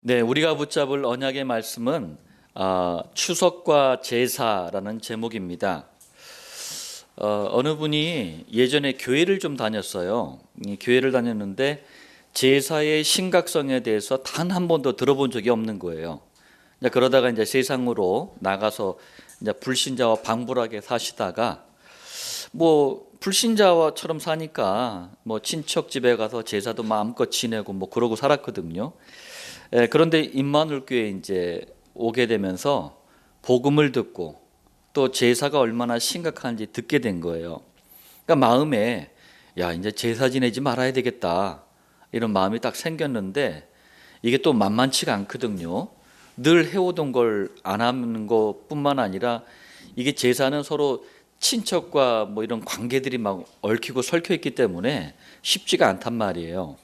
네, 우리가 붙잡을 언약의 말씀은 추석과 제사라는 제목입니다. 어느 분이 예전에 교회를 좀 다녔어요. 이 교회를 다녔는데 제사의 심각성에 대해서 단 한 번도 들어본 적이 없는 거예요. 그러다가 이제 세상으로 나가서 이제 불신자와 방불하게 사시다가 불신자처럼 사니까 친척 집에 가서 제사도 마음껏 지내고 그러고 살았거든요. 그런데 임마누엘교회에 이제 오게 되면서 복음을 듣고 또 제사가 얼마나 심각한지 듣게 된 거예요. 그러니까 마음에 이제 제사 지내지 말아야 되겠다 이런 마음이 딱 생겼는데 이게 또 만만치가 않거든요. 늘 해오던 걸 안 하는 것뿐만 아니라 이게 제사는 서로 친척과 이런 관계들이 막 얽히고 설켜 있기 때문에 쉽지가 않단 말이에요.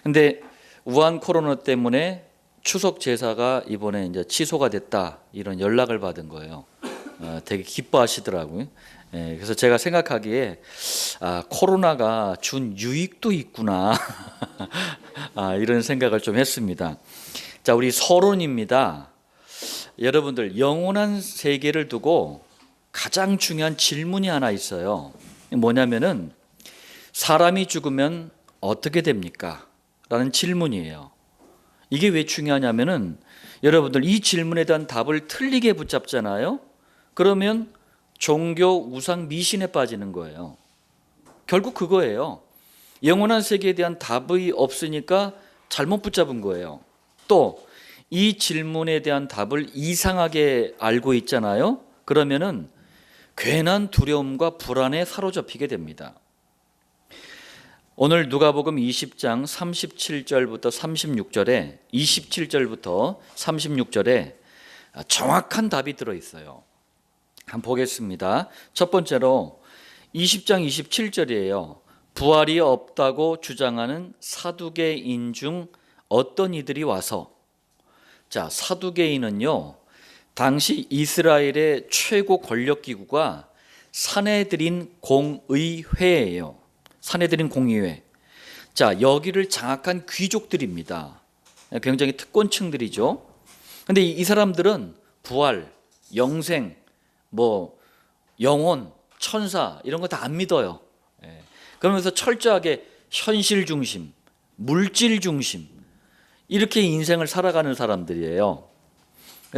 근데 우한 코로나 때문에 추석 제사가 이번에 이제 취소가 됐다 이런 연락을 받은 거예요. 되게 기뻐하시더라고요. 그래서 제가 생각하기에 코로나가 준 유익도 있구나 이런 생각을 좀 했습니다. 자, 우리 서론입니다. 여러분들 영원한 세계를 두고 가장 중요한 질문이 하나 있어요. 뭐냐면은 사람이 죽으면 어떻게 됩니까? 라는 질문이에요. 이게 왜 중요하냐면은 여러분들 이 질문에 대한 답을 틀리게 붙잡잖아요. 그러면 종교 우상 미신에 빠지는 거예요. 결국 그거예요. 영원한 세계에 대한 답이 없으니까 잘못 붙잡은 거예요. 또 이 질문에 대한 답을 이상하게 알고 있잖아요. 그러면은 괜한 두려움과 불안에 사로잡히게 됩니다. 오늘 누가복음 20장 37절부터 36절에 27절부터 36절에 정확한 답이 들어 있어요. 한번 보겠습니다. 첫 번째로 20장 27절이에요. 부활이 없다고 주장하는 사두개인 중 어떤 이들이 와서, 자, 사두개인은요 당시 이스라엘의 최고 권력 기구가 산헤드린 공의회예요. 산헤드린 공의회. 자, 여기를 장악한 귀족들입니다. 굉장히 특권층들이죠. 근데 이 사람들은 부활, 영생, 영혼, 천사 이런 거 다 안 믿어요. 그러면서 철저하게 현실 중심, 물질 중심 이렇게 인생을 살아가는 사람들이에요.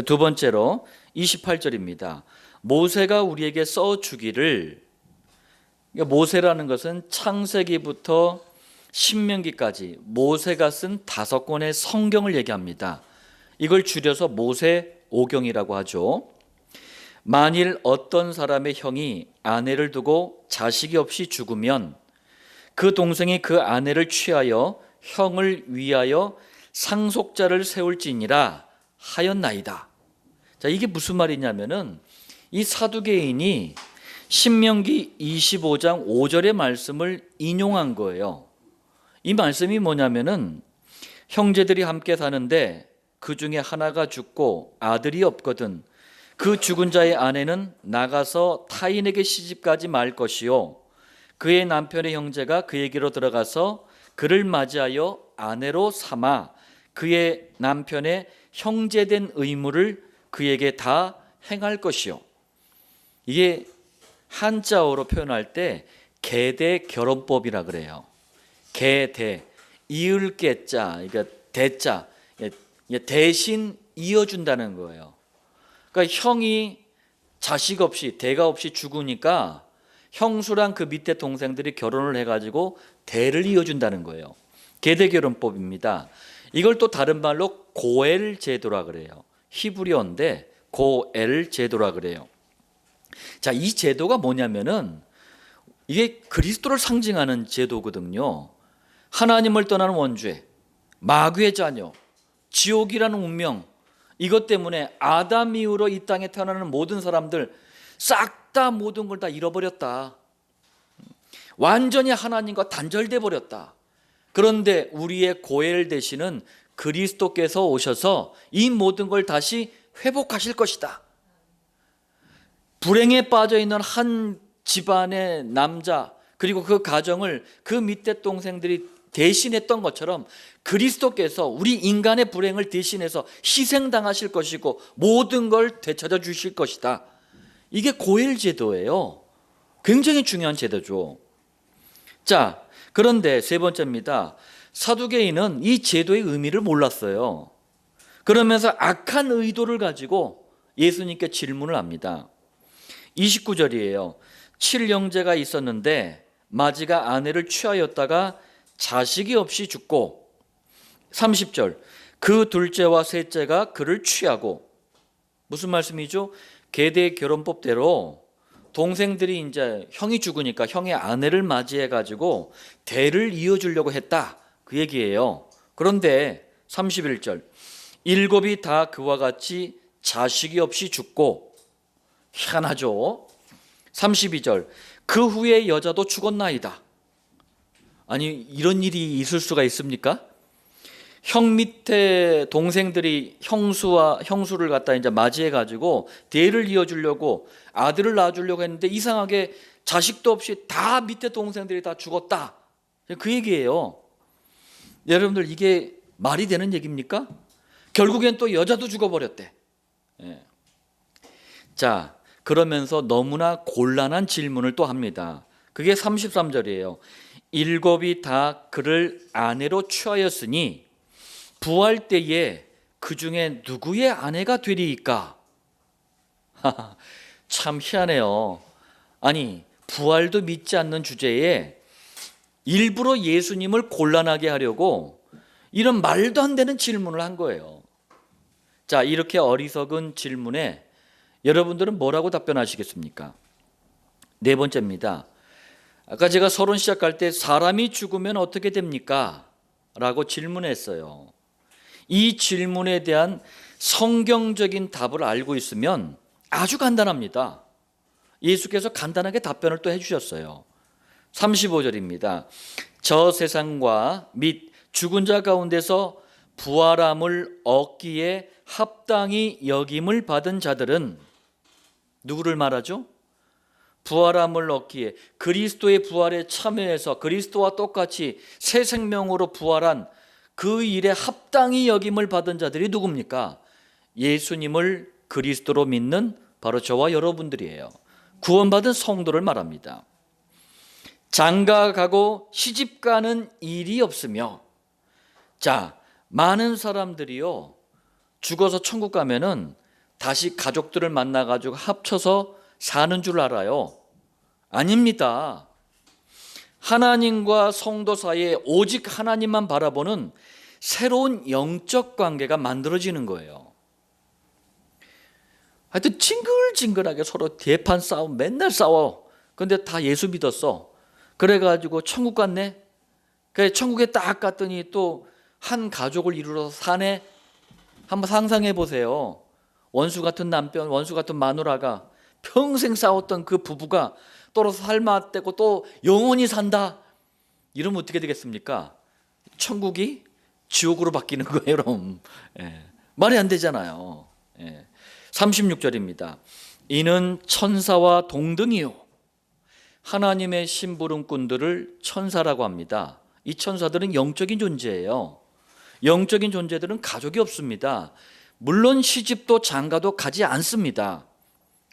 두 번째로 28절입니다. 모세가 우리에게 써주기를, 모세라는 것은 창세기부터 신명기까지 모세가 쓴 5권의 성경을 얘기합니다. 이걸 줄여서 모세오경이라고 하죠. 만일 어떤 사람의 형이 아내를 두고 자식이 없이 죽으면 그 동생이 그 아내를 취하여 형을 위하여 상속자를 세울지니라 하였나이다. 자, 이게 무슨 말이냐면은 이 사두개인이 신명기 25장 5절의 말씀을 인용한 거예요. 이 말씀이 뭐냐면은 형제들이 함께 사는데 그 중에 하나가 죽고 아들이 없거든 그 죽은 자의 아내는 나가서 타인에게 시집가지 말 것이요 그의 남편의 형제가 그에게로 들어가서 그를 맞이하여 아내로 삼아 그의 남편의 형제된 의무를 그에게 다 행할 것이요. 이게 한자어로 표현할 때 계대 결혼법이라 그래요. 계대, 이을 계자, 그러니까 대자, 대신 이어준다는 거예요. 그러니까 형이 자식 없이 대가 없이 죽으니까 형수랑 그 밑에 동생들이 결혼을 해가지고 대를 이어준다는 거예요. 계대 결혼법입니다. 이걸 또 다른 말로 고엘 제도라 그래요. 히브리어인데 고엘 제도라 그래요. 자, 이 제도가 뭐냐면은 이게 그리스도를 상징하는 제도거든요. 하나님을 떠나는 원죄, 마귀의 자녀, 지옥이라는 운명, 이것 때문에 아담 이후로 이 땅에 태어나는 모든 사람들 싹 다 모든 걸 다 잃어버렸다. 완전히 하나님과 단절돼 버렸다. 그런데 우리의 고엘 되시는 그리스도께서 오셔서 이 모든 걸 다시 회복하실 것이다. 불행에 빠져 있는 한 집안의 남자 그리고 그 가정을 그 밑에 동생들이 대신했던 것처럼 그리스도께서 우리 인간의 불행을 대신해서 희생당하실 것이고 모든 걸 되찾아 주실 것이다. 이게 고엘 제도예요. 굉장히 중요한 제도죠. 자, 그런데 세 번째입니다. 사두개인은 이 제도의 의미를 몰랐어요. 그러면서 악한 의도를 가지고 예수님께 질문을 합니다. 29절이에요. 7형제가 있었는데 마지가 아내를 취하였다가 자식이 없이 죽고, 30절, 그 둘째와 셋째가 그를 취하고. 무슨 말씀이죠? 계대 결혼법대로 동생들이 이제 형이 죽으니까 형의 아내를 맞이해 가지고 대를 이어주려고 했다, 그 얘기예요. 그런데 31절, 일곱이 다 그와 같이 자식이 없이 죽고. 희한하죠? 32절, 그 후에 여자도 죽었나이다. 아니, 이런 일이 있을 수가 있습니까? 형 밑에 동생들이 형수를 갖다 이제 맞이해 가지고 대를 이어주려고 아들을 낳아주려고 했는데 이상하게 자식도 없이 다 밑에 동생들이 다 죽었다, 그 얘기예요. 여러분들, 이게 말이 되는 얘기입니까? 결국엔 또 여자도 죽어버렸대. 예. 자, 그러면서 너무나 곤란한 질문을 또 합니다. 그게 33절이에요. 일곱이 다 그를 아내로 취하였으니 부활 때에 그 중에 누구의 아내가 되리이까? 참 희한해요. 아니, 부활도 믿지 않는 주제에 일부러 예수님을 곤란하게 하려고 이런 말도 안 되는 질문을 한 거예요. 자, 이렇게 어리석은 질문에 여러분들은 뭐라고 답변하시겠습니까? 네 번째입니다. 아까 제가 서론 시작할 때 사람이 죽으면 어떻게 됩니까? 라고 질문했어요. 이 질문에 대한 성경적인 답을 알고 있으면 아주 간단합니다. 예수께서 간단하게 답변을 또 해주셨어요. 35절입니다. 저 세상과 및 죽은 자 가운데서 부활함을 얻기에 합당히 여김을 받은 자들은, 누구를 말하죠? 부활함을 얻기에, 그리스도의 부활에 참여해서 그리스도와 똑같이 새 생명으로 부활한 그 일에 합당히 여김을 받은 자들이 누굽니까? 예수님을 그리스도로 믿는 바로 저와 여러분들이에요. 구원받은 성도를 말합니다. 장가가고 시집가는 일이 없으며, 자, 많은 사람들이요, 죽어서 천국 가면은 다시 가족들을 만나가지고 합쳐서 사는 줄 알아요. 아닙니다. 하나님과 성도 사이에 오직 하나님만 바라보는 새로운 영적 관계가 만들어지는 거예요. 하여튼 징글징글하게 서로 대판 싸움, 맨날 싸워. 근데 다 예수 믿었어. 그래가지고 천국 갔네. 그래, 천국에 딱 갔더니 또 한 가족을 이루어서 사네. 한번 상상해 보세요. 원수 같은 남편, 원수 같은 마누라가 평생 싸웠던 그 부부가 떨어서 삶아떼고 또 영원히 산다. 이러면 어떻게 되겠습니까? 천국이 지옥으로 바뀌는 거예요, 그럼. 예. 말이 안 되잖아요. 예. 36절입니다. 이는 천사와 동등이요, 하나님의 심부름꾼들을 천사라고 합니다. 이 천사들은 영적인 존재예요. 영적인 존재들은 가족이 없습니다. 물론 시집도 장가도 가지 않습니다.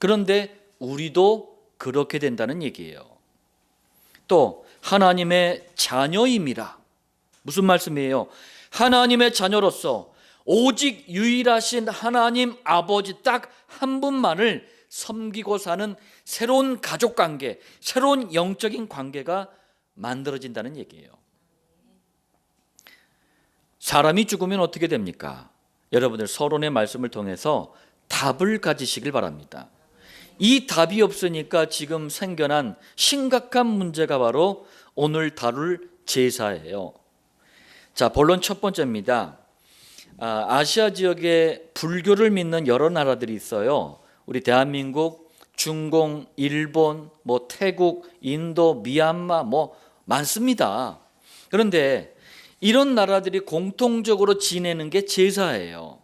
그런데 우리도 그렇게 된다는 얘기예요. 또 하나님의 자녀임이라. 무슨 말씀이에요? 하나님의 자녀로서 오직 유일하신 하나님 아버지 딱 한 분만을 섬기고 사는 새로운 가족관계, 새로운 영적인 관계가 만들어진다는 얘기예요. 사람이 죽으면 어떻게 됩니까? 여러분들 서론의 말씀을 통해서 답을 가지시길 바랍니다. 이 답이 없으니까 지금 생겨난 심각한 문제가 바로 오늘 다룰 제사예요. 자, 본론 첫 번째입니다. 아시아 지역에 불교를 믿는 여러 나라들이 있어요. 우리 대한민국, 중공, 일본, 태국, 인도, 미얀마 많습니다. 그런데 이런 나라들이 공통적으로 지내는 게 제사예요.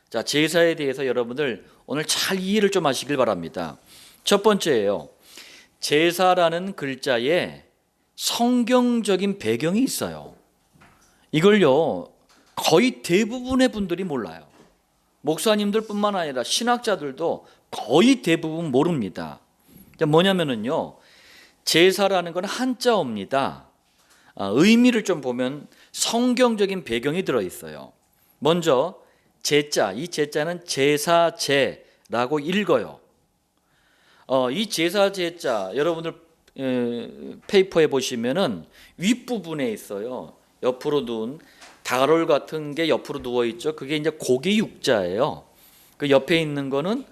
자, 제사에 대해서 여러분들 오늘 잘 이해를 좀 하시길 바랍니다. 첫 번째예요. 제사라는 글자에 성경적인 배경이 있어요. 이걸요 거의 대부분의 분들이 몰라요. 목사님들뿐만 아니라 신학자들도 거의 대부분 모릅니다. 뭐냐면은요, 제사라는 건 한자어입니다. 의미를 좀 보면 성경적인 배경이 들어 있어요. 먼저 제자, 이 제자는 제사제라고 읽어요. 이 제사제자 여러분들 페이퍼에 보시면은 윗부분에 있어요. 옆으로 누운 다롤 같은 게 옆으로 누워 있죠. 그게 이제 고기 육자예요. 그 옆에 있는 거는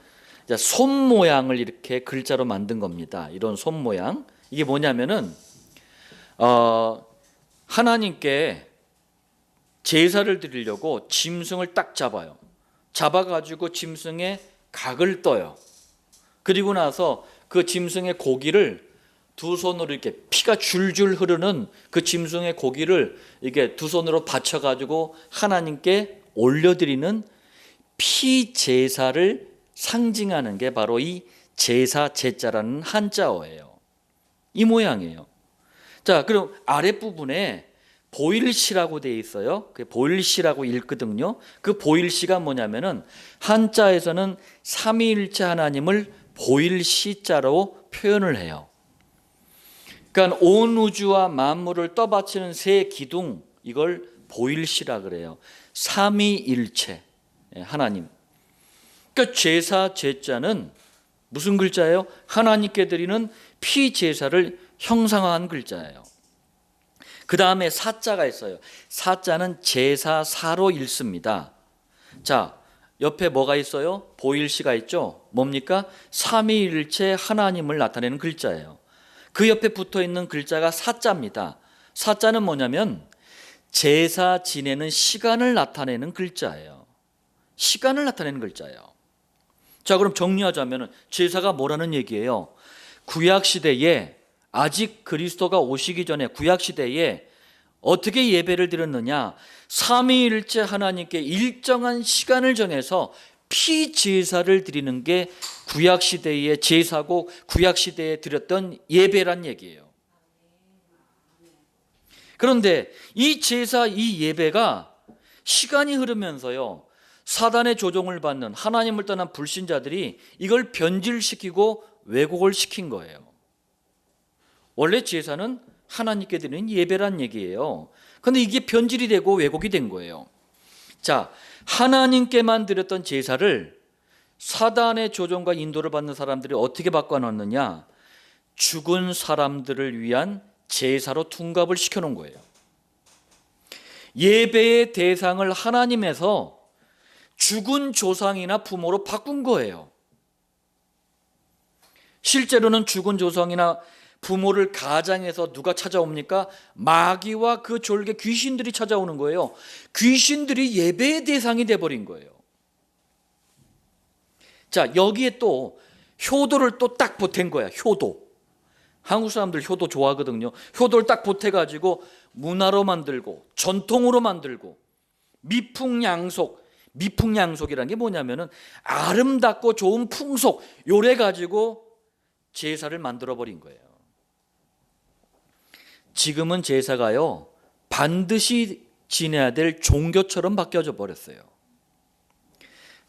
손 모양을 이렇게 글자로 만든 겁니다. 이런 손 모양. 이게 뭐냐면은 하나님께 제사를 드리려고 짐승을 딱 잡아요. 잡아가지고 짐승의 각을 떠요. 그리고 나서 그 짐승의 고기를 두 손으로 이렇게 피가 줄줄 흐르는 그 짐승의 고기를 이게 두 손으로 받쳐가지고 하나님께 올려드리는 피 제사를 상징하는 게 바로 이 제사 제자라는 한자어예요. 이 모양이에요. 자, 그럼 아랫부분에 보일시라고 되어 있어요. 그 보일시라고 읽거든요. 그 보일시가 뭐냐면은 한자에서는 삼위일체 하나님을 보일시자로 표현을 해요. 그러니까 온 우주와 만물을 떠받치는 새 기둥, 이걸 보일시라 그래요. 삼위일체 하나님. 그러니까 제사 제자는 무슨 글자예요? 하나님께 드리는 피 제사를 형상화한 글자예요. 그 다음에 사자가 있어요. 사자는 제사사로 읽습니다. 자, 옆에 뭐가 있어요? 보일시가 있죠. 뭡니까? 삼위일체 하나님을 나타내는 글자예요. 그 옆에 붙어 있는 글자가 사자입니다. 사자는 뭐냐면 제사 지내는 시간을 나타내는 글자예요. 시간을 나타내는 글자예요. 자, 그럼 정리하자면 제사가 뭐라는 얘기예요? 구약시대에 아직 그리스도가 오시기 전에 구약시대에 어떻게 예배를 드렸느냐? 삼위일체 하나님께 일정한 시간을 정해서 피제사를 드리는 게 구약시대의 제사고 구약시대에 드렸던 예배란 얘기예요. 그런데 이 제사, 이 예배가 시간이 흐르면서요, 사단의 조종을 받는 하나님을 떠난 불신자들이 이걸 변질시키고 왜곡을 시킨 거예요. 원래 제사는 하나님께 드리는 예배란 얘기예요. 그런데 이게 변질이 되고 왜곡이 된 거예요. 자, 하나님께만 드렸던 제사를 사단의 조종과 인도를 받는 사람들이 어떻게 바꿔놨느냐? 죽은 사람들을 위한 제사로 둔갑을 시켜놓은 거예요. 예배의 대상을 하나님에서 죽은 조상이나 부모로 바꾼 거예요. 실제로는 죽은 조상이나 부모를 가장해서 누가 찾아옵니까? 마귀와 그 졸개 귀신들이 찾아오는 거예요. 귀신들이 예배의 대상이 돼버린 거예요. 자, 여기에 또 효도를 또 딱 보탠 거야. 효도. 한국 사람들 효도 좋아하거든요. 효도를 딱 보태가지고 문화로 만들고 전통으로 만들고 미풍양속. 미풍양속이라는 게 뭐냐면은 아름답고 좋은 풍속, 요래 가지고 제사를 만들어버린 거예요. 지금은 제사가요, 반드시 지내야 될 종교처럼 바뀌어져 버렸어요.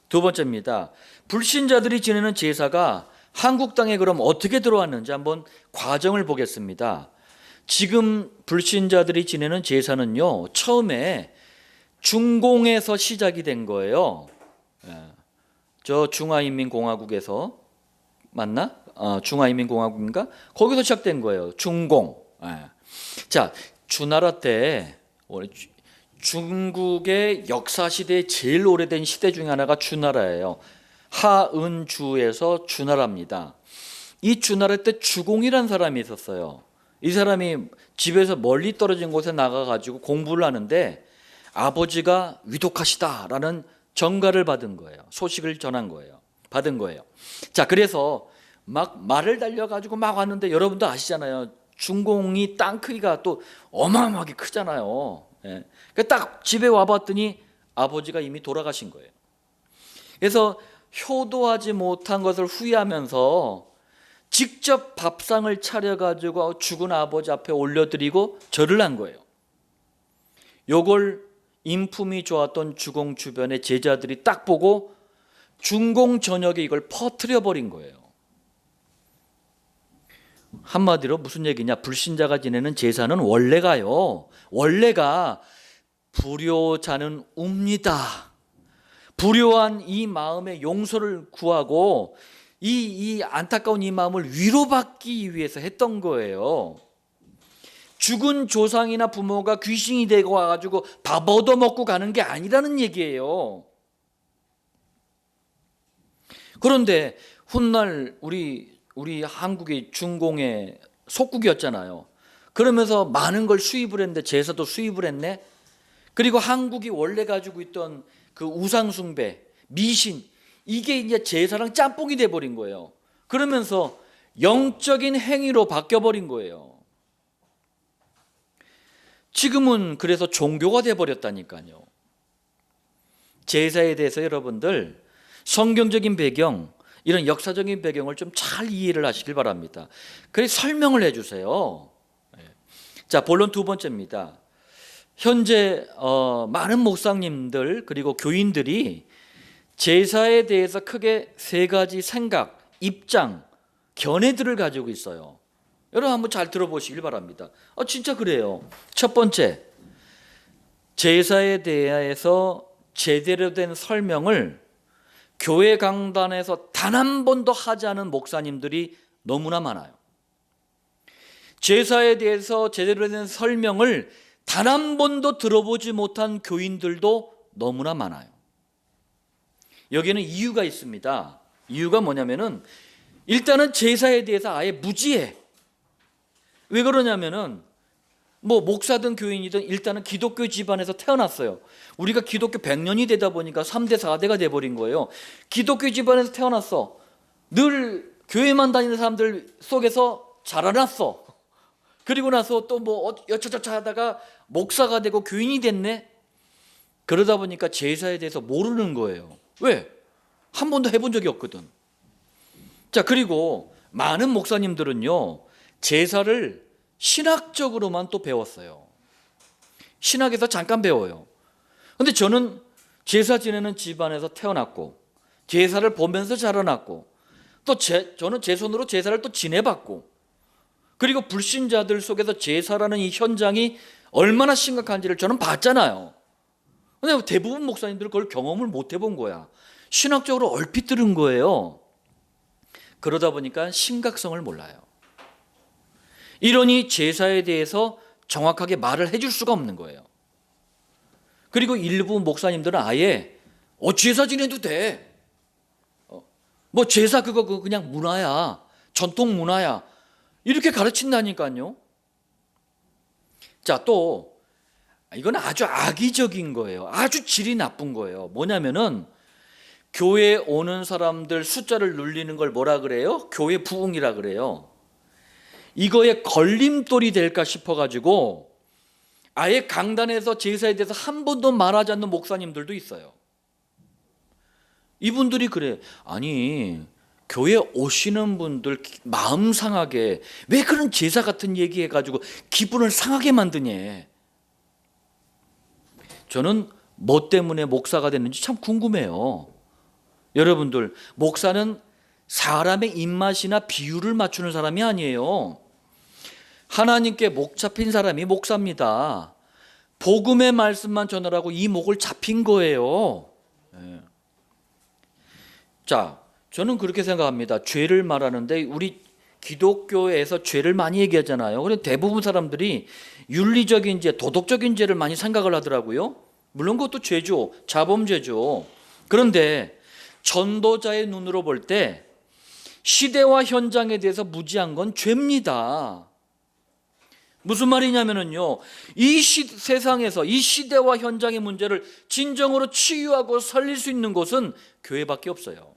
두 번째입니다. 불신자들이 지내는 제사가 한국 땅에 그럼 어떻게 들어왔는지 한번 과정을 보겠습니다. 지금 불신자들이 지내는 제사는요, 처음에 중공에서 시작이 된 거예요. 저 중화인민공화국에서 맞나? 중화인민공화국인가? 거기서 시작된 거예요. 중공. 자, 주나라 때 중국의 역사 시대에 제일 오래된 시대 중에 하나가 주나라예요. 하은주에서 주나라입니다. 이 주나라 때 주공이라는 사람이 있었어요. 이 사람이 집에서 멀리 떨어진 곳에 나가가지고 공부를 하는데 아버지가 위독하시다라는 전가를 받은 거예요. 소식을 전한 거예요. 받은 거예요. 자, 그래서 막 말을 달려가지고 막 왔는데 여러분도 아시잖아요. 중공이 땅 크기가 또 어마어마하게 크잖아요. 예. 딱 집에 와봤더니 아버지가 이미 돌아가신 거예요. 그래서 효도하지 못한 것을 후회하면서 직접 밥상을 차려가지고 죽은 아버지 앞에 올려드리고 절을 한 거예요. 요걸 인품이 좋았던 주공 주변의 제자들이 딱 보고 중공 저녁에 이걸 퍼뜨려 버린 거예요. 한마디로 무슨 얘기냐? 불신자가 지내는 제사는 원래가 불효자는 웁니다. 불효한 이 마음의 용서를 구하고 이 안타까운 이 마음을 위로받기 위해서 했던 거예요. 죽은 조상이나 부모가 귀신이 되고 와가지고 밥 얻어먹고 가는 게 아니라는 얘기예요. 그런데 훗날 우리 한국이 중공의 속국이었잖아요. 그러면서 많은 걸 수입을 했는데 제사도 수입을 했네. 그리고 한국이 원래 가지고 있던 그 우상숭배, 미신, 이게 이제 제사랑 짬뽕이 돼버린 거예요. 그러면서 영적인 행위로 바뀌어버린 거예요. 지금은 그래서 종교가 돼버렸다니까요. 제사에 대해서 여러분들 성경적인 배경, 이런 역사적인 배경을 좀 잘 이해를 하시길 바랍니다. 그래서 설명을 해주세요. 자, 본론 두 번째입니다. 현재 많은 목사님들 그리고 교인들이 제사에 대해서 크게 세 가지 생각, 입장, 견해들을 가지고 있어요. 여러분 한번 잘 들어보시길 바랍니다. 진짜 그래요. 첫 번째, 제사에 대해서 제대로 된 설명을 교회 강단에서 단 한 번도 하지 않은 목사님들이 너무나 많아요. 제사에 대해서 제대로 된 설명을 단 한 번도 들어보지 못한 교인들도 너무나 많아요. 여기에는 이유가 있습니다. 이유가 뭐냐면은 일단은 제사에 대해서 아예 무지해. 왜 그러냐면은 목사든 교인이든 일단은 기독교 집안에서 태어났어요. 우리가 기독교 100년이 되다 보니까 3대 4대가 돼버린 거예요. 기독교 집안에서 태어났어. 늘 교회만 다니는 사람들 속에서 자라났어. 그리고 나서 또 여차저차 하다가 목사가 되고 교인이 됐네. 그러다 보니까 제사에 대해서 모르는 거예요. 왜? 한 번도 해본 적이 없거든. 자, 그리고 많은 목사님들은요, 제사를 신학적으로만 또 배웠어요. 신학에서 잠깐 배워요. 근데 저는 제사 지내는 집안에서 태어났고 제사를 보면서 자라났고 또 저는 제 손으로 제사를 또 지내봤고 그리고 불신자들 속에서 제사라는 이 현장이 얼마나 심각한지를 저는 봤잖아요. 근데 대부분 목사님들은 그걸 경험을 못 해본 거야. 신학적으로 얼핏 들은 거예요. 그러다 보니까 심각성을 몰라요. 이러니 제사에 대해서 정확하게 말을 해줄 수가 없는 거예요. 그리고 일부 목사님들은 아예 제사 지내도 돼. 제사 그거 그냥 문화야. 전통 문화야. 이렇게 가르친다니까요. 자, 또 이건 아주 악의적인 거예요. 아주 질이 나쁜 거예요. 뭐냐면은 교회에 오는 사람들 숫자를 늘리는 걸 뭐라 그래요? 교회 부흥이라 그래요. 이거에 걸림돌이 될까 싶어가지고 아예 강단에서 제사에 대해서 한 번도 말하지 않는 목사님들도 있어요. 이분들이 그래. 아니, 교회 오시는 분들 마음 상하게 왜 그런 제사 같은 얘기 해가지고 기분을 상하게 만드냐. 저는 뭐 때문에 목사가 됐는지 참 궁금해요. 여러분들, 목사는 사람의 입맛이나 비율을 맞추는 사람이 아니에요. 하나님께 목 잡힌 사람이 목사입니다. 복음의 말씀만 전하라고 이 목을 잡힌 거예요. 자, 저는 그렇게 생각합니다. 죄를 말하는데 우리 기독교에서 죄를 많이 얘기하잖아요. 그런데 대부분 사람들이 윤리적인 죄, 도덕적인 죄를 많이 생각을 하더라고요. 물론 그것도 죄죠. 자범죄죠. 그런데 전도자의 눈으로 볼 때 시대와 현장에 대해서 무지한 건 죄입니다. 무슨 말이냐면요, 이 세상에서 이 시대와 현장의 문제를 진정으로 치유하고 살릴 수 있는 곳은 교회밖에 없어요.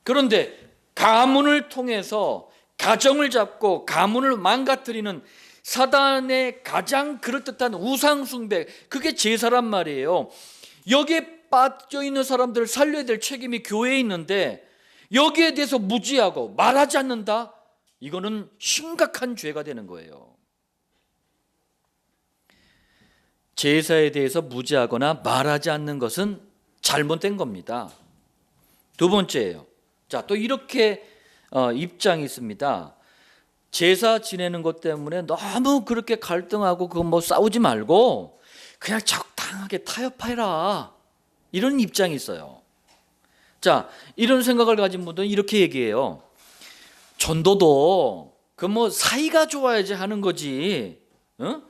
그런데 가문을 통해서 가정을 잡고 가문을 망가뜨리는 사단의 가장 그럴듯한 우상숭배, 그게 제사란 말이에요. 여기에 빠져 있는 사람들을 살려야 될 책임이 교회에 있는데 여기에 대해서 무지하고 말하지 않는다? 이거는 심각한 죄가 되는 거예요. 제사에 대해서 무지하거나 말하지 않는 것은 잘못된 겁니다. 두 번째예요. 자, 또 이렇게 입장이 있습니다. 제사 지내는 것 때문에 너무 그렇게 갈등하고 그거 뭐 싸우지 말고 그냥 적당하게 타협해라. 이런 입장이 있어요. 자, 이런 생각을 가진 분들은 이렇게 얘기해요. 전도도 그 뭐 사이가 좋아야지 하는 거지. 응?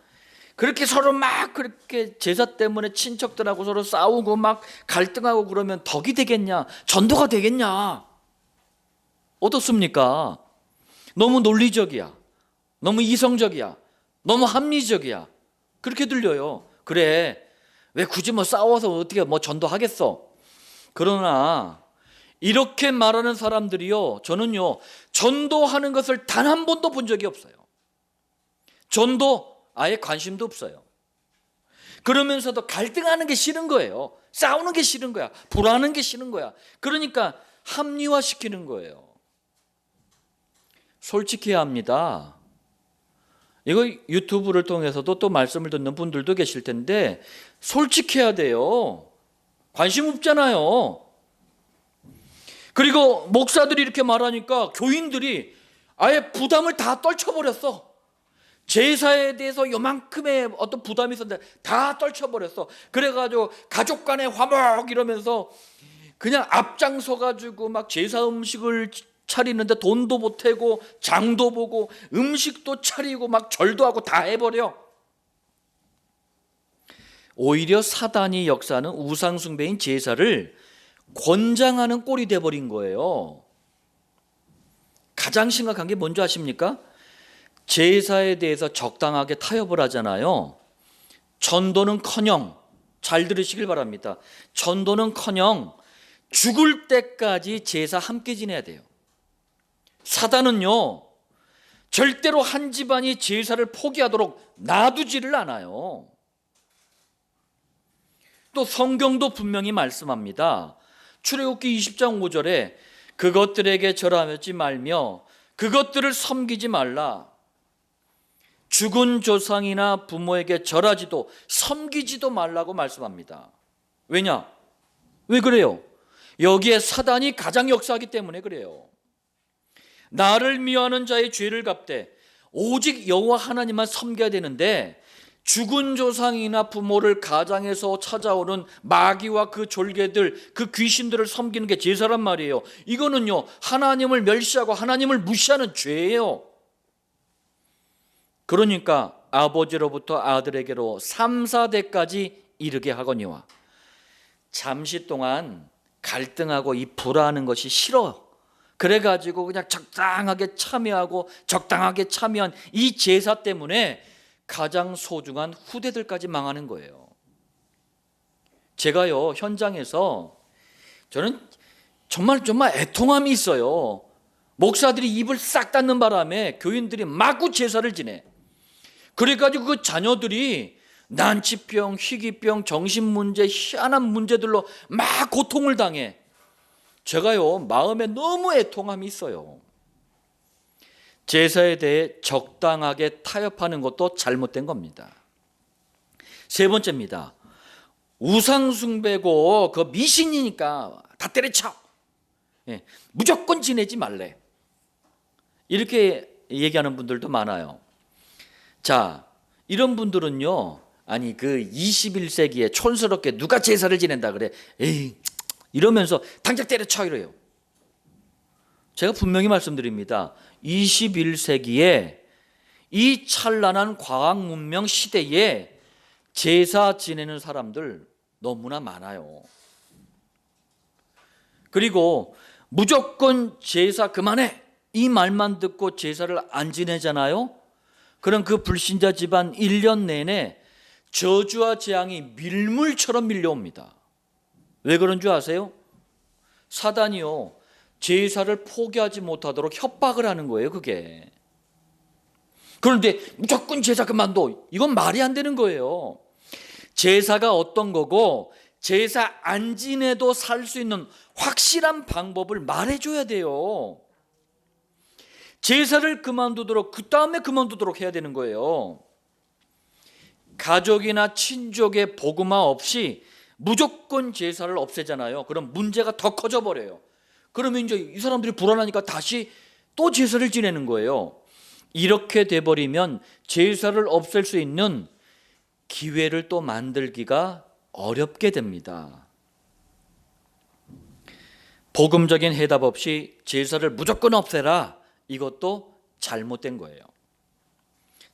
그렇게 서로 막 그렇게 제사 때문에 친척들하고 서로 싸우고 막 갈등하고 그러면 덕이 되겠냐? 전도가 되겠냐? 어떻습니까? 너무 논리적이야. 너무 이성적이야. 너무 합리적이야. 그렇게 들려요. 그래. 왜 굳이 뭐 싸워서 어떻게 뭐 전도하겠어? 그러나 이렇게 말하는 사람들이요, 저는요, 전도하는 것을 단 한 번도 본 적이 없어요. 전도 아예 관심도 없어요. 그러면서도 갈등하는 게 싫은 거예요. 싸우는 게 싫은 거야. 불화하는 게 싫은 거야. 그러니까 합리화시키는 거예요. 솔직해야 합니다. 이거 유튜브를 통해서도 또 말씀을 듣는 분들도 계실 텐데 솔직해야 돼요. 관심 없잖아요. 그리고 목사들이 이렇게 말하니까 교인들이 아예 부담을 다 떨쳐버렸어. 제사에 대해서 요만큼의 어떤 부담이 있었는데 다 떨쳐버렸어. 그래가지고 가족 간의 화목 이러면서 그냥 앞장서가지고 막 제사 음식을 차리는데 돈도 보태고 장도 보고 음식도 차리고 막 절도 하고 다 해버려. 오히려 사단이 역사하는 우상숭배인 제사를 권장하는 꼴이 돼버린 거예요. 가장 심각한 게 뭔지 아십니까? 제사에 대해서 적당하게 타협을 하잖아요. 전도는커녕, 잘 들으시길 바랍니다. 전도는커녕 죽을 때까지 제사 함께 지내야 돼요. 사단은요, 절대로 한 집안이 제사를 포기하도록 놔두지를 않아요. 또 성경도 분명히 말씀합니다. 출애굽기 20장 5절에 그것들에게 절하지 말며 그것들을 섬기지 말라. 죽은 조상이나 부모에게 절하지도 섬기지도 말라고 말씀합니다. 왜냐? 왜 그래요? 여기에 사단이 가장 역사하기 때문에 그래요. 나를 미워하는 자의 죄를 갚되 오직 여호와 하나님만 섬겨야 되는데 죽은 조상이나 부모를 가장에서 찾아오는 마귀와 그 졸개들, 그 귀신들을 섬기는 게 제사란 말이에요. 이거는요, 하나님을 멸시하고 하나님을 무시하는 죄예요. 그러니까 아버지로부터 아들에게로 3, 4대까지 이르게 하거니와 잠시 동안 갈등하고 이 불화하는 것이 싫어. 그래가지고 그냥 적당하게 참여하고 적당하게 참여한 이 제사 때문에 가장 소중한 후대들까지 망하는 거예요. 제가요, 현장에서 저는 정말 애통함이 있어요. 목사들이 입을 싹 닫는 바람에 교인들이 마구 제사를 지내. 그래가지고 그 자녀들이 난치병, 희귀병, 정신문제, 희한한 문제들로 막 고통을 당해. 제가요, 마음에 너무 애통함이 있어요. 제사에 대해 적당하게 타협하는 것도 잘못된 겁니다. 세 번째입니다. 우상숭배고 그 미신이니까 다 때려쳐. 무조건 지내지 말래. 이렇게 얘기하는 분들도 많아요. 자, 이런 분들은요, 아니 그 21세기에 촌스럽게 누가 제사를 지낸다 그래. 에이, 이러면서 당장 때려쳐 이래요. 제가 분명히 말씀드립니다. 21세기에 이 찬란한 과학 문명 시대에 제사 지내는 사람들 너무나 많아요. 그리고 무조건 제사 그만해 이 말만 듣고 제사를 안 지내잖아요. 그럼 그 불신자 집안 1년 내내 저주와 재앙이 밀물처럼 밀려옵니다. 왜 그런 줄 아세요? 사단이요, 제사를 포기하지 못하도록 협박을 하는 거예요, 그게. 그런데 무조건 제사 그만둬. 이건 말이 안 되는 거예요. 제사가 어떤 거고 제사 안 지내도 살 수 있는 확실한 방법을 말해줘야 돼요. 제사를 그만두도록, 그 다음에 그만두도록 해야 되는 거예요. 가족이나 친족의 복음화 없이 무조건 제사를 없애잖아요. 그럼 문제가 더 커져 버려요. 그러면 이제 이 사람들이 불안하니까 다시 또 제사를 지내는 거예요. 이렇게 돼버리면 제사를 없앨 수 있는 기회를 또 만들기가 어렵게 됩니다. 복음적인 해답 없이 제사를 무조건 없애라, 이것도 잘못된 거예요.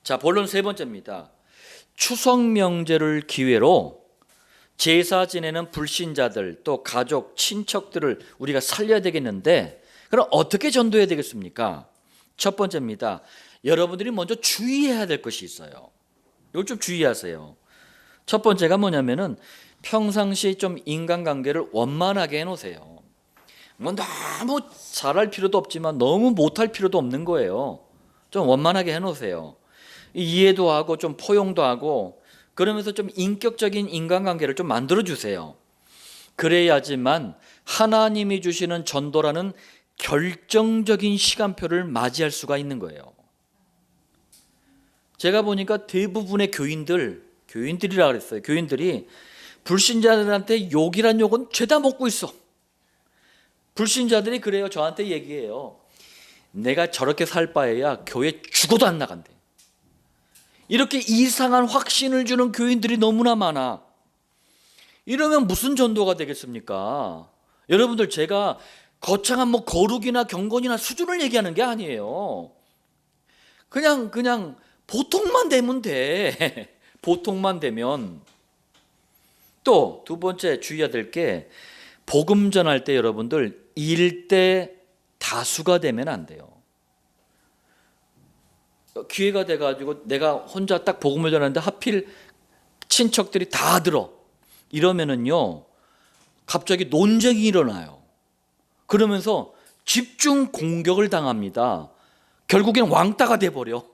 자, 본론 세 번째입니다. 추석 명제를 기회로 제사 지내는 불신자들, 또 가족, 친척들을 우리가 살려야 되겠는데, 그럼 어떻게 전도해야 되겠습니까? 첫 번째입니다. 여러분들이 먼저 주의해야 될 것이 있어요. 이걸 좀 주의하세요. 첫 번째가 뭐냐면은 평상시 좀 인간관계를 원만하게 해놓으세요. 뭐 너무 잘할 필요도 없지만 너무 못할 필요도 없는 거예요. 좀 원만하게 해놓으세요. 이해도 하고 좀 포용도 하고, 그러면서 좀 인격적인 인간관계를 좀 만들어주세요. 그래야지만 하나님이 주시는 전도라는 결정적인 시간표를 맞이할 수가 있는 거예요. 제가 보니까 대부분의 교인들이라 그랬어요. 교인들이 불신자들한테 욕이란 욕은 죄다 먹고 있어. 불신자들이 그래요. 저한테 얘기해요. 내가 저렇게 살 바에야 교회 죽어도 안 나간대. 이렇게 이상한 확신을 주는 교인들이 너무나 많아. 이러면 무슨 전도가 되겠습니까? 여러분들, 제가 거창한 뭐 거룩이나 경건이나 수준을 얘기하는 게 아니에요. 그냥 보통만 되면 돼. 보통만 되면. 또 두 번째 주의해야 될 게, 복음 전할 때 여러분들 일대 다수가 되면 안 돼요. 기회가 돼가지고 내가 혼자 딱 복음을 전하는데 하필 친척들이 다 들어. 이러면은요, 갑자기 논쟁이 일어나요. 그러면서 집중 공격을 당합니다. 결국엔 왕따가 돼버려.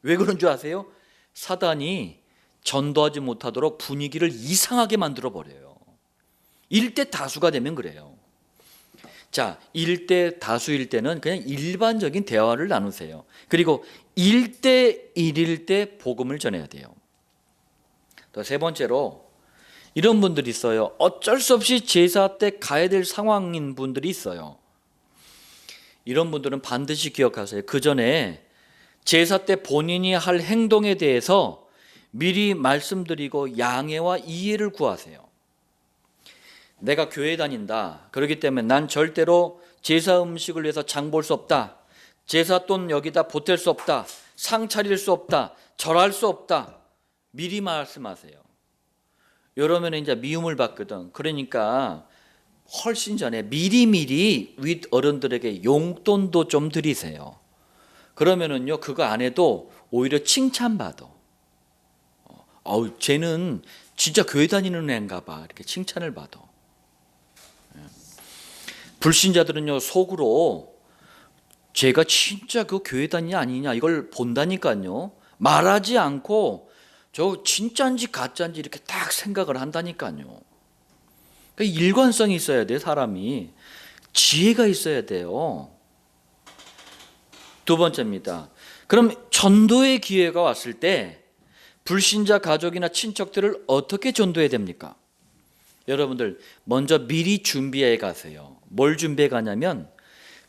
왜 그런 줄 아세요? 사단이 전도하지 못하도록 분위기를 이상하게 만들어 버려요. 일대 다수가 되면 그래요. 자, 일대 다수일 때는 그냥 일반적인 대화를 나누세요. 그리고 1대1일 때 복음을 전해야 돼요. 또 세 번째로, 이런 분들이 있어요. 어쩔 수 없이 제사 때 가야 될 상황인 분들이 있어요. 이런 분들은 반드시 기억하세요. 그 전에 제사 때 본인이 할 행동에 대해서 미리 말씀드리고 양해와 이해를 구하세요. 내가 교회 다닌다. 그렇기 때문에 난 절대로 제사 음식을 위해서 장 볼 수 없다. 제사 돈 여기다 보탤 수 없다. 상 차릴 수 없다. 절할 수 없다. 미리 말씀하세요. 이러면 이제 미움을 받거든. 그러니까 훨씬 전에 미리미리 윗 어른들에게 용돈도 좀 드리세요. 그러면은요, 그거 안 해도 오히려 칭찬받아. 쟤는 진짜 교회 다니는 애인가 봐. 이렇게 칭찬을 받아. 불신자들은요, 속으로 제가 진짜 그 교회 다니냐 아니냐 이걸 본다니까요. 말하지 않고 저 진짜인지 가짜인지 이렇게 딱 생각을 한다니까요. 그러니까 일관성이 있어야 돼. 사람이 지혜가 있어야 돼요. 두 번째입니다. 그럼 전도의 기회가 왔을 때 불신자 가족이나 친척들을 어떻게 전도해야 됩니까? 여러분들 먼저 미리 준비해 가세요. 뭘 준비해 가냐면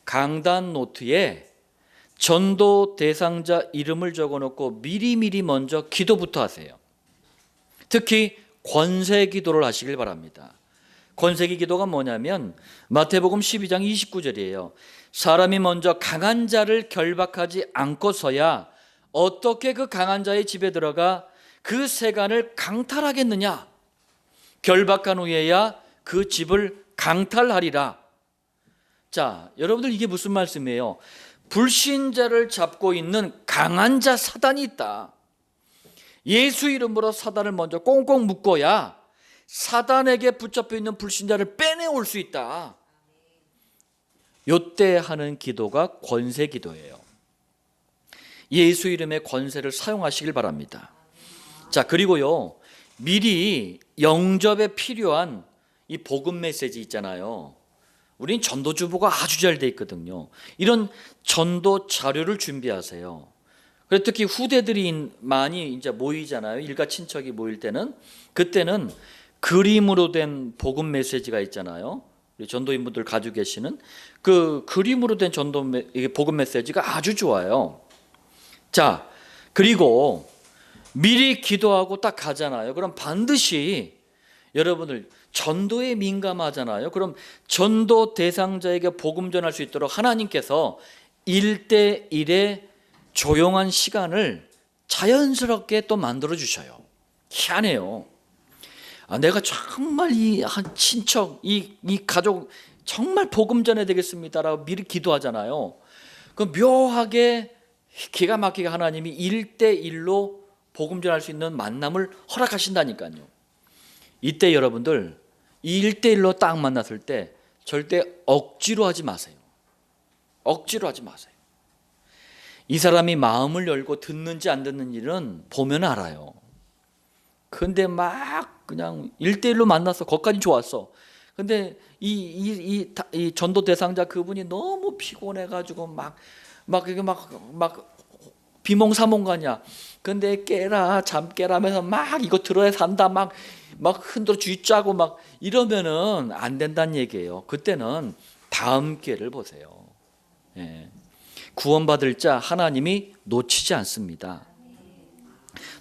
강단 노트에 전도 대상자 이름을 적어놓고 미리미리 먼저 기도부터 하세요. 특히 권세 기도를 하시길 바랍니다. 권세기 기도가 뭐냐면 마태복음 12장 29절이에요. 사람이 먼저 강한 자를 결박하지 않고서야 어떻게 그 강한 자의 집에 들어가 그 세간을 강탈하겠느냐? 결박한 후에야 그 집을 강탈하리라. 자, 여러분들 이게 무슨 말씀이에요? 불신자를 잡고 있는 강한 자 사단이 있다. 예수 이름으로 사단을 먼저 꽁꽁 묶어야 사단에게 붙잡혀 있는 불신자를 빼내올 수 있다. 요때 하는 기도가 권세 기도예요. 예수 이름의 권세를 사용하시길 바랍니다. 자, 그리고요, 미리 영접에 필요한 이 복음 메시지 있잖아요. 우린 전도주보가 아주 잘 돼 있거든요. 이런 전도 자료를 준비하세요. 그래서 특히 후대들이 많이 이제 모이잖아요. 일가 친척이 모일 때는, 그때는 그림으로 된 복음 메시지가 있잖아요. 우리 전도인분들 가지고 계시는 그 그림으로 된 복음 메시지가 아주 좋아요. 자, 그리고 미리 기도하고 딱 가잖아요. 그럼 반드시 여러분들 전도에 민감하잖아요. 그럼 전도 대상자에게 복음 전할 수 있도록 하나님께서 1대1의 조용한 시간을 자연스럽게 또 만들어 주셔요. 희한해요. 내가 정말 이 친척, 이 가족 정말 복음 전해야 되겠습니다라고 미리 기도하잖아요. 그 묘하게 기가 막히게 하나님이 1대1로 복음 전할 수 있는 만남을 허락하신다니까요. 이때 여러분들 1대1로 딱 만났을 때 절대 억지로 하지 마세요. 억지로 하지 마세요. 이 사람이 마음을 열고 듣는지 안 듣는지는 보면 알아요. 근데 막 그냥 1대1로 만났어. 거기까지 좋았어. 근데 이 전도 대상자 그분이 너무 피곤해가지고 막 비몽사몽가냐. 근데 깨라, 잠 깨라면서 막 이거 들어야 산다. 막 흔들어 쥐짜고 막 이러면은 안 된다는 얘기예요. 그때는 다음 기회를 보세요. 예. 구원받을 자 하나님이 놓치지 않습니다.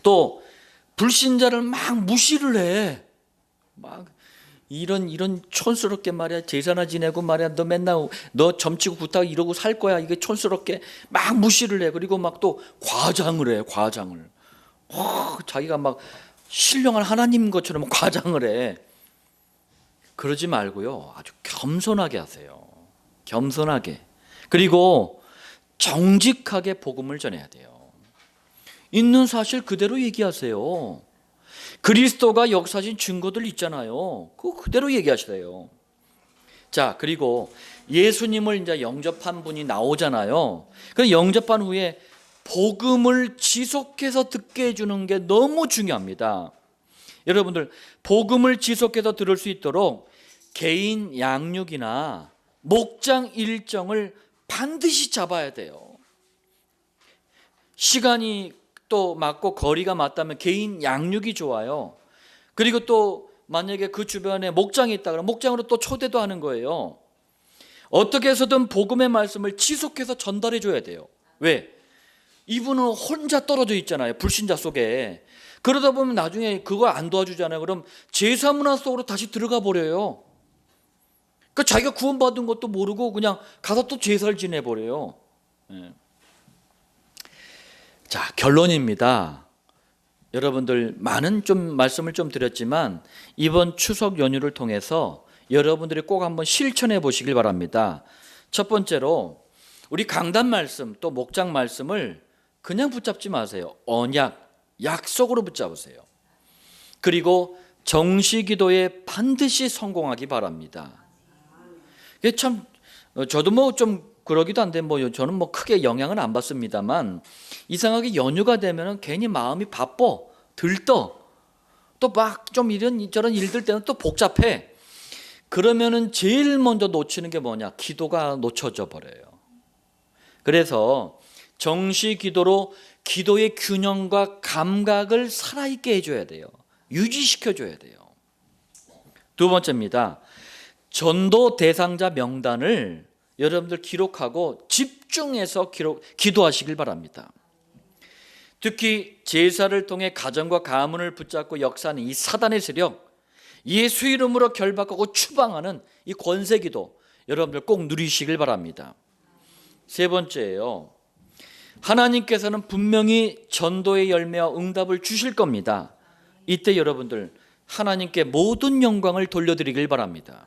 또 불신자를 막 무시를 해. 막 이런 촌스럽게 말이야. 제사나 지내고 말이야. 너 맨날 너 점치고 굿하고 이러고 살 거야. 이게 촌스럽게 막 무시를 해. 그리고 막 또 과장을 해. 과장을. 자기가 막 신령한 하나님인 것처럼 과장을 해. 그러지 말고요. 아주 겸손하게 하세요. 겸손하게. 그리고 정직하게 복음을 전해야 돼요. 있는 사실 그대로 얘기하세요. 그리스도가 역사하신 증거들 있잖아요. 그거 그대로 얘기하세요. 자, 그리고 예수님을 이제 영접한 분이 나오잖아요. 그 영접한 후에 복음을 지속해서 듣게 해주는 게 너무 중요합니다. 여러분들 복음을 지속해서 들을 수 있도록 개인 양육이나 목장 일정을 반드시 잡아야 돼요. 시간이 또 맞고 거리가 맞다면 개인 양육이 좋아요. 그리고 또 만약에 그 주변에 목장이 있다 그러면 목장으로 또 초대도 하는 거예요. 어떻게 해서든 복음의 말씀을 지속해서 전달해 줘야 돼요. 왜? 이분은 혼자 떨어져 있잖아요. 불신자 속에. 그러다 보면 나중에 그거 안 도와주잖아요. 그럼 제사 문화 속으로 다시 들어가 버려요. 그러니까 자기가 구원받은 것도 모르고 그냥 가서 또 제사를 지내버려요. 예. 자, 결론입니다. 여러분들 많은 말씀을 좀 드렸지만 이번 추석 연휴를 통해서 여러분들이 꼭 한번 실천해 보시길 바랍니다. 첫 번째로 우리 강단 말씀 또 목장 말씀을 그냥 붙잡지 마세요. 언약, 약속으로 붙잡으세요. 그리고 정시 기도에 반드시 성공하기 바랍니다. 이게 참 저도 뭐 좀 그러기도 한데 저는 크게 영향은 안 받습니다만 이상하게 연휴가 되면은 괜히 마음이 바빠, 들떠, 또 막 좀 이런 일들 때는 또 복잡해. 그러면은 제일 먼저 놓치는 게 뭐냐? 기도가 놓쳐져 버려요. 그래서 정시 기도로 기도의 균형과 감각을 살아있게 해줘야 돼요. 유지시켜줘야 돼요. 두 번째입니다. 전도 대상자 명단을 여러분들 기록하고 집중해서 기도하시길 바랍니다. 특히 제사를 통해 가정과 가문을 붙잡고 역사하는 이 사단의 세력, 예수 이름으로 결박하고 추방하는 이 권세기도 여러분들 꼭 누리시길 바랍니다. 세 번째예요. 하나님께서는 분명히 전도의 열매와 응답을 주실 겁니다. 이때 여러분들 하나님께 모든 영광을 돌려드리길 바랍니다.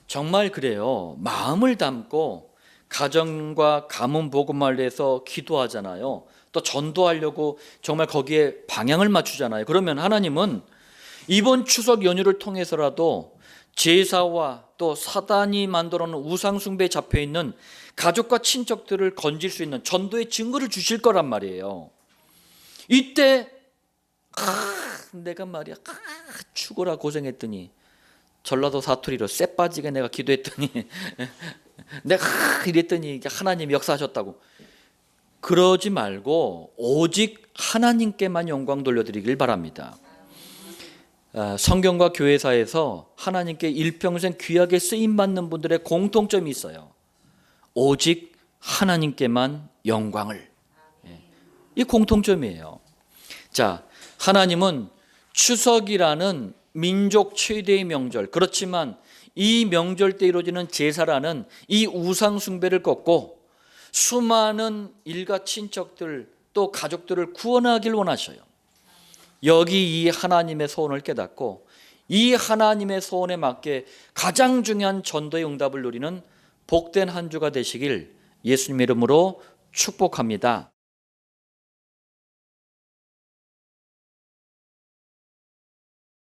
정말 그래요. 마음을 담고 가정과 가문 복음을 위해서 기도하잖아요. 또 전도하려고 정말 거기에 방향을 맞추잖아요. 그러면 하나님은 이번 추석 연휴를 통해서라도 제사와 또 사단이 만들어 놓은 우상 숭배에 잡혀 있는 가족과 친척들을 건질 수 있는 전도의 증거를 주실 거란 말이에요. 이때 내가 말이야 죽어라 고생했더니 전라도 사투리로 쎄 빠지게 내가 기도했더니 내가 이랬더니 하나님이 역사하셨다고. 그러지 말고 오직 하나님께만 영광 돌려드리길 바랍니다. 성경과 교회사에서 하나님께 일평생 귀하게 쓰임받는 분들의 공통점이 있어요. 오직 하나님께만 영광을. 이 공통점이에요. 자, 하나님은 추석이라는 민족 최대의 명절, 그렇지만 이 명절 때 이루어지는 제사라는 이 우상 숭배를 꺾고 수많은 일가 친척들 또 가족들을 구원하길 원하셔요. 여기 이 하나님의 소원을 깨닫고 이 하나님의 소원에 맞게 가장 중요한 전도의 응답을 누리는 복된 한 주가 되시길 예수님의 이름으로 축복합니다.